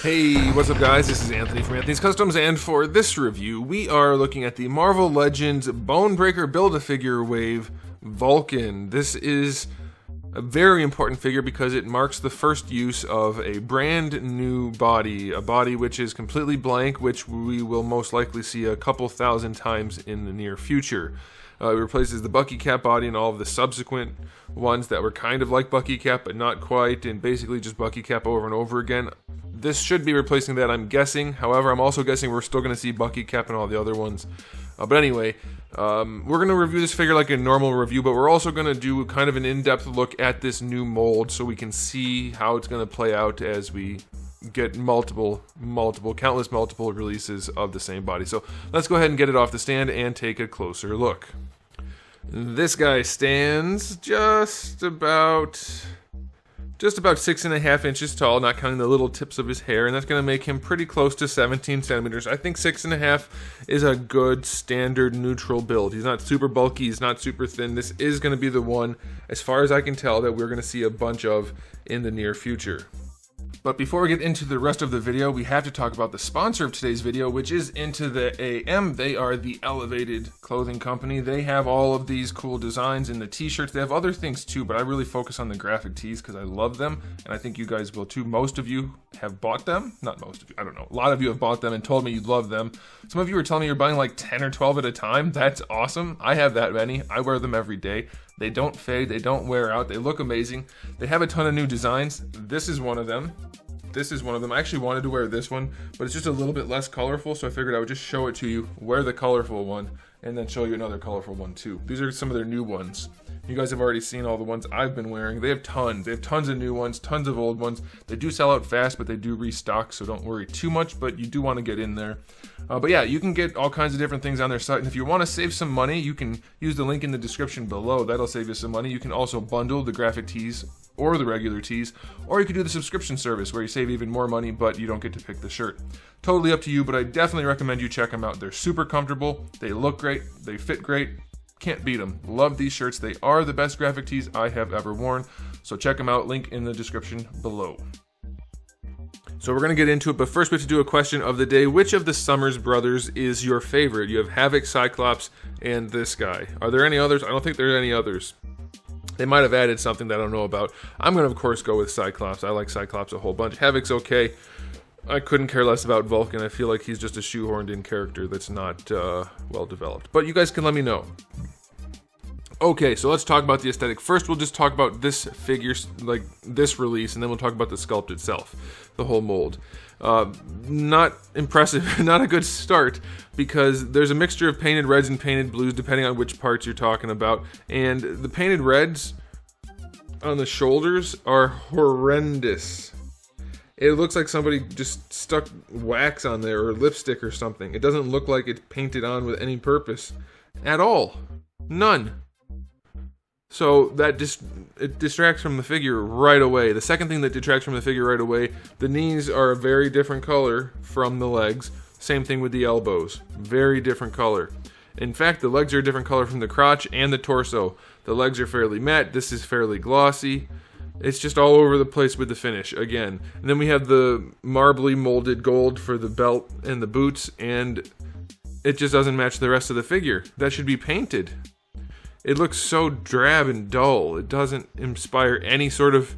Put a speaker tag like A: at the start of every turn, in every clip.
A: Hey, what's up guys? This is Anthony from Anthony's Customs, and for this review, we are looking at the Marvel Legends Bonebreaker Build-A-Figure Wave Vulcan. This is a very important figure because it marks the first use of a brand new body, a body which is completely blank, which we will most likely see a couple thousand times in the near future. It replaces the Bucky Cap body and all of the subsequent ones that were kind of like Bucky Cap but not quite, and basically just Bucky Cap over and over again. This should be replacing that, I'm guessing. However, I'm also guessing we're still going to see Bucky Cap and all the other ones. But anyway, we're going to review this figure like a normal review, but we're also going to do kind of an in-depth look at this new mold so we can see how it's going to play out as we get countless multiple releases of the same body. So let's go ahead and get it off the stand and take a closer look. This guy stands just about 6.5 inches tall, not counting the little tips of his hair, and that's going to make him pretty close to 17 centimeters. I think 6.5 is a good standard neutral build. He's not super bulky, he's not super thin. This is going to be the one, as far as I can tell, that we're going to see a bunch of in the near future. But before we get into the rest of the video, we have to talk about the sponsor of today's video, which is Into the AM. They are the Elevated clothing company. They have all of these cool designs in the t-shirts. They have other things too, but I really focus on the graphic tees because I love them, and I think you guys will too. Most of you have bought them. Not most of you, I don't know. A lot of you have bought them and told me you love them. Some of you were telling me you're buying like 10 or 12 at a time. That's awesome. I have that many. I wear them every day. They don't fade, they don't wear out, they look amazing. They have a ton of new designs. This is one of them. I actually wanted to wear this one, but it's just a little bit less colorful, so I figured I would just show it to you, wear the colorful one, and then show you another colorful one too. These are some of their new ones. You guys have already seen all the ones I've been wearing. They have tons. They have tons of new ones, tons of old ones. They do sell out fast, but they do restock, so don't worry too much, but you do want to get in there. But yeah, you can get all kinds of different things on their site, and if you want to save some money, you can use the link in the description below. That'll save you some money. You can also bundle the graphic tees or the regular tees, or you can do the subscription service where you save even more money, but you don't get to pick the shirt. Totally up to you, but I definitely recommend you check them out. They're super comfortable, they look great, they fit great, can't beat them. Love these shirts. They are the best graphic tees I have ever worn, so check them out, link in the description below. So we're going to get into it, but first we have to do a question of the day. Which of the Summers brothers is your favorite? You have Havoc, Cyclops, and this guy. Are there any others? I don't think there are any others. They might have added something that I don't know about. I'm going to, of course, go with Cyclops. I like Cyclops a whole bunch. Havoc's okay. I couldn't care less about Vulcan. I feel like he's just a shoehorned-in character that's not well developed. But you guys can let me know. Okay, so let's talk about the aesthetic. First, we'll just talk about this figure, like this release, and then we'll talk about the sculpt itself, the whole mold. Not impressive, not a good start, because there's a mixture of painted reds and painted blues depending on which parts you're talking about, and the painted reds on the shoulders are horrendous. It looks like somebody just stuck wax on there or lipstick or something. It doesn't look like it's painted on with any purpose at all. None. So that it distracts from the figure right away. The second thing that detracts from the figure right away, the knees are a very different color from the legs. Same thing with the elbows. Very different color. In fact, the legs are a different color from the crotch and the torso. The legs are fairly matte. This is fairly glossy. It's just all over the place with the finish, again. And then we have the marbly molded gold for the belt and the boots, and it just doesn't match the rest of the figure. That should be painted. It looks so drab and dull. It doesn't inspire any sort of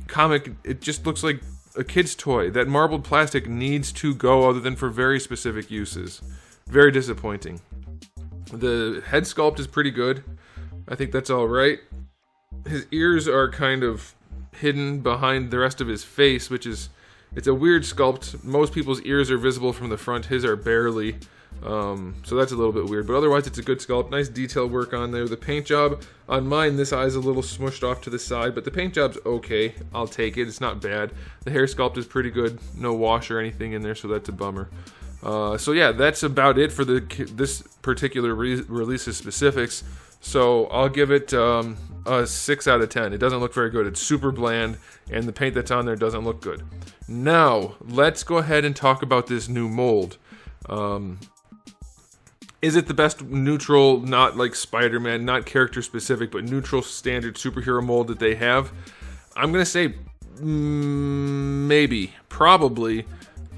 A: comic. It just looks like a kid's toy. That marbled plastic needs to go other than for very specific uses. Very disappointing. The head sculpt is pretty good. I think that's all right. His ears are kind of hidden behind the rest of his face, which is, it's a weird sculpt. Most people's ears are visible from the front. His are barely. So that's a little bit weird, but otherwise it's a good sculpt. Nice detail work on there. The paint job on mine, this eye's a little smushed off to the side, but the paint job's okay. I'll take it. It's not bad. The hair sculpt is pretty good. No wash or anything in there, so that's a bummer. So yeah, that's about it for this particular release's specifics. So I'll give it a 6 out of 10. It doesn't look very good. It's super bland, and the paint that's on there doesn't look good. Now, let's go ahead and talk about this new mold. Is it the best neutral, not like Spider-Man, not character specific, but neutral standard superhero mold that they have? I'm going to say maybe, probably.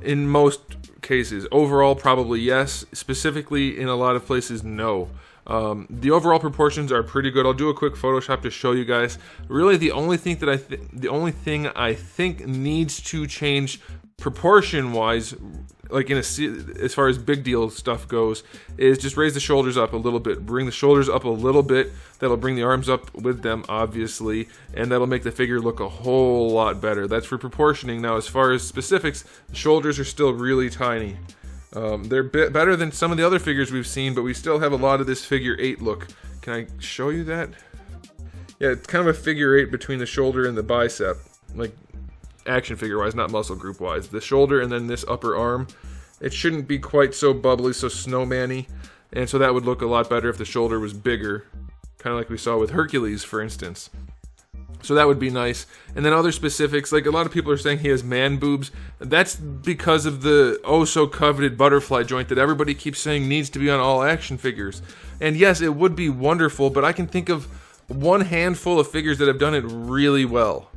A: In most cases. Overall, probably yes. Specifically, in a lot of places, no. The overall proportions are pretty good. I'll do a quick Photoshop to show you guys. Really, the only thing I think needs to change proportion-wise, like as far as big deal stuff goes, is just raise the shoulders up a little bit. Bring the shoulders up a little bit. That'll bring the arms up with them, obviously, and that'll make the figure look a whole lot better. That's for proportioning. Now, as far as specifics, the shoulders are still really tiny. They're better than some of the other figures we've seen, but we still have a lot of this figure 8 look. Can I show you that? Yeah, it's kind of a figure 8 between the shoulder and the bicep, like action figure wise, not muscle group wise. The shoulder and then this upper arm, it shouldn't be quite so bubbly, so snowman-y, and so that would look a lot better if the shoulder was bigger, kind of like we saw with Hercules, for instance. So that would be nice. And then other specifics, like a lot of people are saying he has man boobs. That's because of the oh-so-coveted butterfly joint that everybody keeps saying needs to be on all action figures. And yes, it would be wonderful, but I can think of one handful of figures that have done it really well.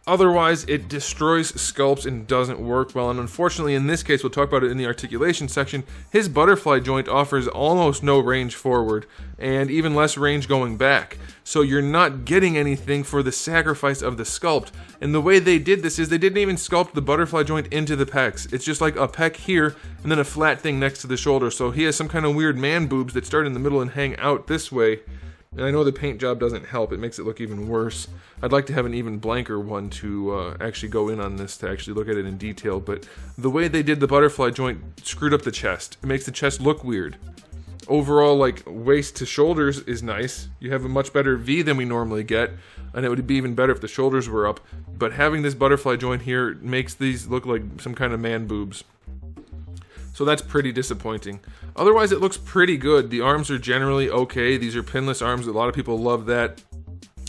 A: Otherwise, it destroys sculpts and doesn't work well, and unfortunately in this case, we'll talk about it in the articulation section, his butterfly joint offers almost no range forward, and even less range going back. So you're not getting anything for the sacrifice of the sculpt. And the way they did this is they didn't even sculpt the butterfly joint into the pecs. It's just like a pec here, and then a flat thing next to the shoulder. So he has some kind of weird man boobs that start in the middle and hang out this way. And I know the paint job doesn't help, it makes it look even worse. I'd like to have an even blanker one to actually go in on this, to actually look at it in detail, but the way they did the butterfly joint screwed up the chest. It makes the chest look weird. Overall, like, waist to shoulders is nice. You have a much better V than we normally get, and it would be even better if the shoulders were up, but having this butterfly joint here makes these look like some kind of man boobs. So that's pretty disappointing. Otherwise, it looks pretty good. The arms are generally okay. These are pinless arms. A lot of people love that.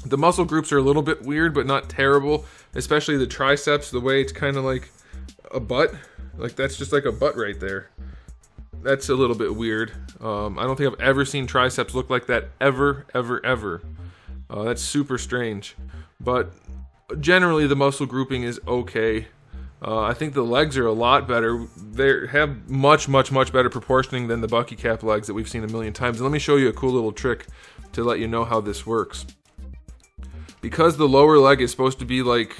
A: The muscle groups are a little bit weird, but not terrible. Especially the triceps, the way it's kind of like a butt. Like, that's just like a butt right there. That's a little bit weird. I don't think I've ever seen triceps look like that ever. That's super strange. But generally, the muscle grouping is okay. I think the legs are a lot better. They have much better proportioning than the Bucky Cap legs that we've seen a million times. And let me show you a cool little trick to let you know how this works. Because the lower leg is supposed to be like,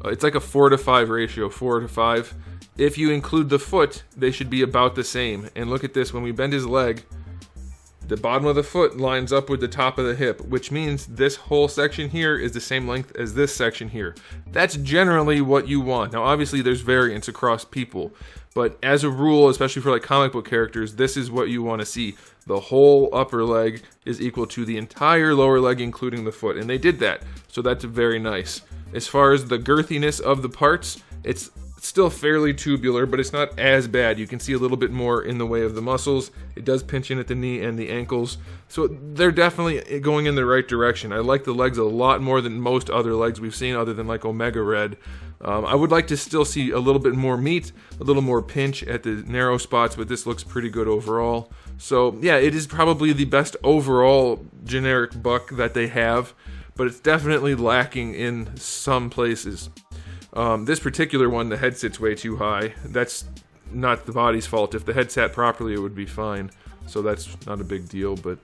A: it's like a 4-to-5 ratio, 4-to-5. If you include the foot, they should be about the same. And look at this, when we bend his leg, the bottom of the foot lines up with the top of the hip, which means this whole section here is the same length as this section here. That's generally what you want. Now, obviously, there's variance across people, but as a rule, especially for like comic book characters, this is what you want to see. The whole upper leg is equal to the entire lower leg, including the foot, and they did that, so that's very nice. As far as the girthiness of the parts, it's still fairly tubular, but it's not as bad. You can see a little bit more in the way of the muscles. It does pinch in at the knee and the ankles, so they're definitely going in the right direction. I like the legs a lot more than most other legs we've seen, other than like Omega Red. I would like to still see a little bit more meat, a little more pinch at the narrow spots, but this looks pretty good overall. So yeah, it is probably the best overall generic Buck that they have, but it's definitely lacking in some places. This particular one, the head sits way too high. That's not the body's fault. If the head sat properly, it would be fine. So that's not a big deal. But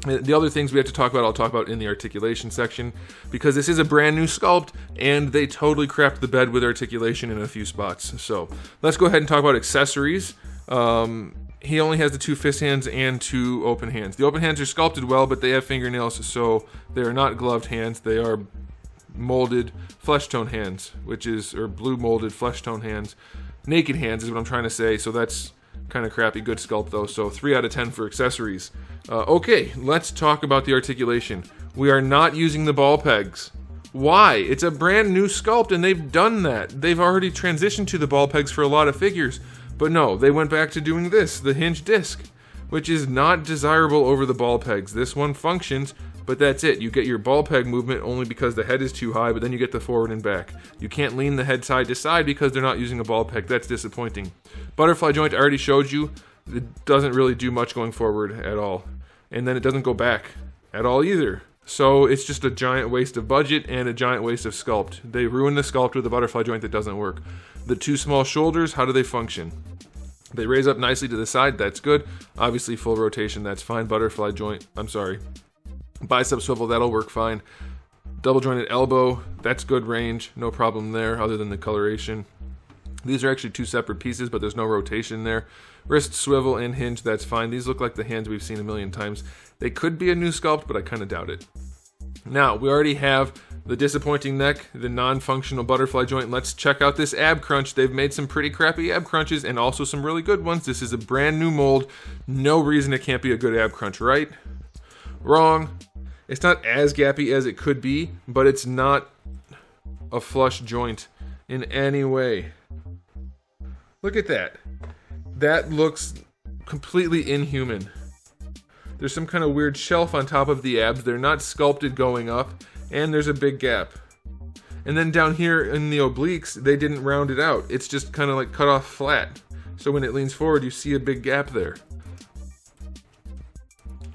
A: the other things we have to talk about, I'll talk about in the articulation section, because this is a brand new sculpt, and they totally crapped the bed with articulation in a few spots. So let's go ahead and talk about accessories. He only has the 2 fist hands and 2 open hands. The open hands are sculpted well, but they have fingernails, so they are not gloved hands. They are molded flesh tone hands, or blue molded flesh tone hands. Naked hands is what I'm trying to say, so that's kind of crappy. Good sculpt though, so 3 out of 10 for accessories. Okay, let's talk about the articulation. We are not using the ball pegs. Why? It's a brand new sculpt and they've done that. They've already transitioned to the ball pegs for a lot of figures, but no, they went back to doing this, the hinge disc, which is not desirable over the ball pegs. This one functions, but that's it. You get your ball peg movement only because the head is too high, but then you get the forward and back. You can't lean the head side to side because they're not using a ball peg. That's disappointing. Butterfly joint, I already showed you. It doesn't really do much going forward at all. And then it doesn't go back at all either. So it's just a giant waste of budget and a giant waste of sculpt. They ruined the sculpt with a butterfly joint that doesn't work. The two small shoulders, how do they function? They raise up nicely to the side, that's good. Obviously full rotation, that's fine. Butterfly joint, I'm sorry. Bicep swivel, that'll work fine. Double jointed elbow, that's good range, no problem there other than the coloration. These are actually two separate pieces, but there's no rotation there. Wrist swivel and hinge, that's fine. These look like the hands we've seen a million times. They could be a new sculpt, but I kind of doubt it. Now, we already have the disappointing neck, the non-functional butterfly joint. Let's check out this ab crunch. They've made some pretty crappy ab crunches and also some really good ones. This is a brand new mold. No reason it can't be a good ab crunch, right? Wrong. It's not as gappy as it could be, but it's not a flush joint in any way. Look at that. That looks completely inhuman. There's some kind of weird shelf on top of the abs. They're not sculpted going up, and there's a big gap. And then down here in the obliques, they didn't round it out. It's just kind of like cut off flat. So when it leans forward, you see a big gap there.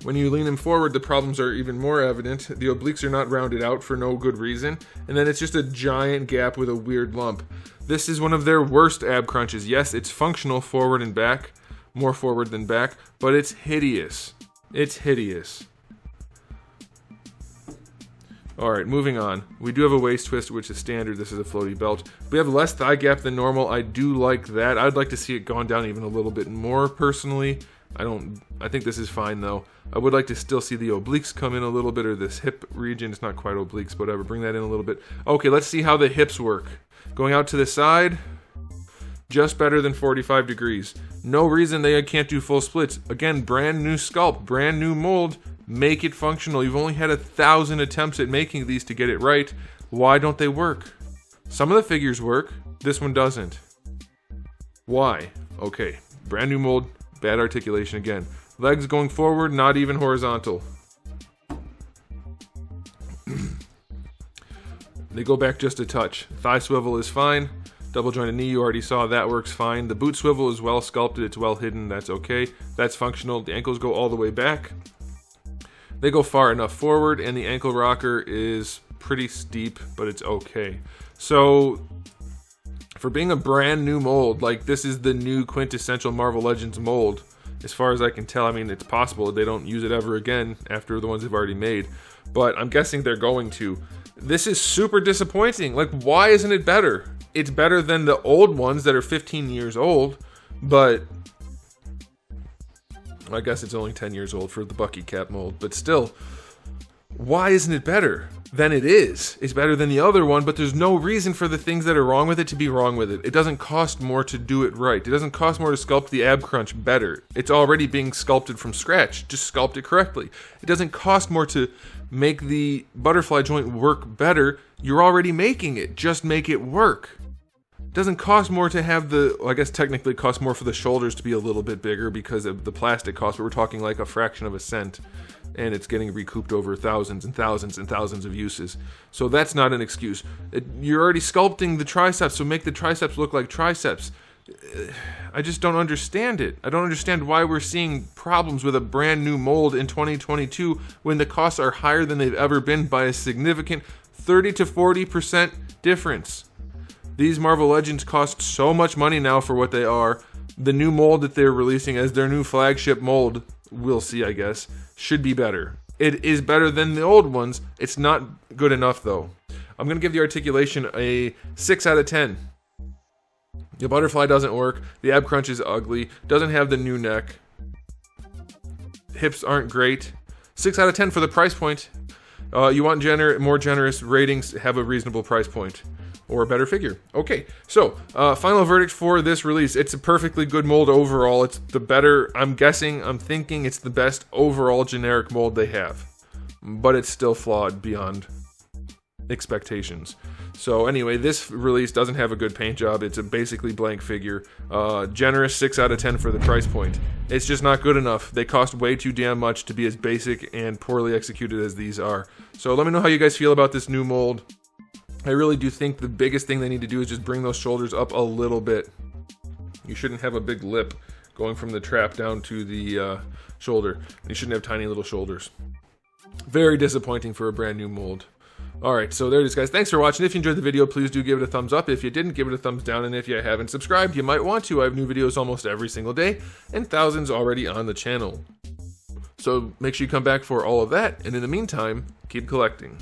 A: When you lean them forward, the problems are even more evident. The obliques are not rounded out for no good reason. And then it's just a giant gap with a weird lump. This is one of their worst ab crunches. Yes, it's functional forward and back, more forward than back, but it's hideous. It's hideous. Alright, moving on. We do have a waist twist, which is standard. This is a floaty belt. We have less thigh gap than normal. I do like that. I'd like to see it gone down even a little bit more, personally. I think this is fine, though. I would like to still see the obliques come in a little bit, or this hip region. It's not quite obliques, but whatever. Bring that in a little bit. Okay, let's see how the hips work. Going out to the side, just better than 45 degrees. No reason they can't do full splits. Again, brand new sculpt, brand new mold. Make it functional. You've only had 1,000 attempts at making these to get it right. Why don't they work? Some of the figures work. This one doesn't. Why? Okay, brand new mold, bad articulation again. Legs going forward, not even horizontal. They go back just a touch. Thigh swivel is fine. Double jointed knee, you already saw, that works fine. The boot swivel is well sculpted, it's well hidden, that's okay. That's functional. The ankles go all the way back. They go far enough forward, and the ankle rocker is pretty steep, but it's okay. So, for being a brand new mold, like this is the new quintessential Marvel Legends mold, as far as I can tell. I mean, it's possible they don't use it ever again after the ones they've already made, but I'm guessing they're going to. This is super disappointing. Like, why isn't it better? It's better than the old ones that are 15 years old, but I guess it's only 10 years old for the Bucky Cap mold, but still, why isn't it better than it is? It's better than the other one, but there's no reason for the things that are wrong with it to be wrong with it. It doesn't cost more to do it right. It doesn't cost more to sculpt the ab crunch better. It's already being sculpted from scratch. Just sculpt it correctly. It doesn't cost more to make the butterfly joint work better. You're already making it. Just make it work. It doesn't cost more to have I guess technically it costs more for the shoulders to be a little bit bigger because of the plastic cost, but we're talking like a fraction of a cent, and it's getting recouped over thousands and thousands and thousands of uses. So that's not an excuse. You're already sculpting the triceps, so make the triceps look like triceps. I just don't understand it. I don't understand why we're seeing problems with a brand new mold in 2022 when the costs are higher than they've ever been by a significant 30 to 40% difference. These Marvel Legends cost so much money now for what they are. The new mold that they're releasing as their new flagship mold, we'll see, I guess, should be better. It is better than the old ones. It's not good enough, though. I'm going to give the articulation a 6 out of 10. The butterfly doesn't work. The ab crunch is ugly. Doesn't have the new neck. Hips aren't great. 6 out of 10 for the price point. You want more generous ratings, have a reasonable price point. Or a better figure. Okay, so final verdict for this release. It's a perfectly good mold overall. It's the better, I'm thinking it's the best overall generic mold they have. But it's still flawed beyond expectations. So anyway, this release doesn't have a good paint job. It's a basically blank figure. Generous 6 out of 10 for the price point. It's just not good enough. They cost way too damn much to be as basic and poorly executed as these are. So let me know how you guys feel about this new mold. I really do think the biggest thing they need to do is just bring those shoulders up a little bit. You shouldn't have a big lip going from the trap down to the shoulder. You shouldn't have tiny little shoulders. Very disappointing for a brand new mold. Alright, so there it is, guys. Thanks for watching. If you enjoyed the video, please do give it a thumbs up. If you didn't, give it a thumbs down. And if you haven't subscribed, you might want to. I have new videos almost every single day, and thousands already on the channel. So make sure you come back for all of that, and in the meantime, keep collecting.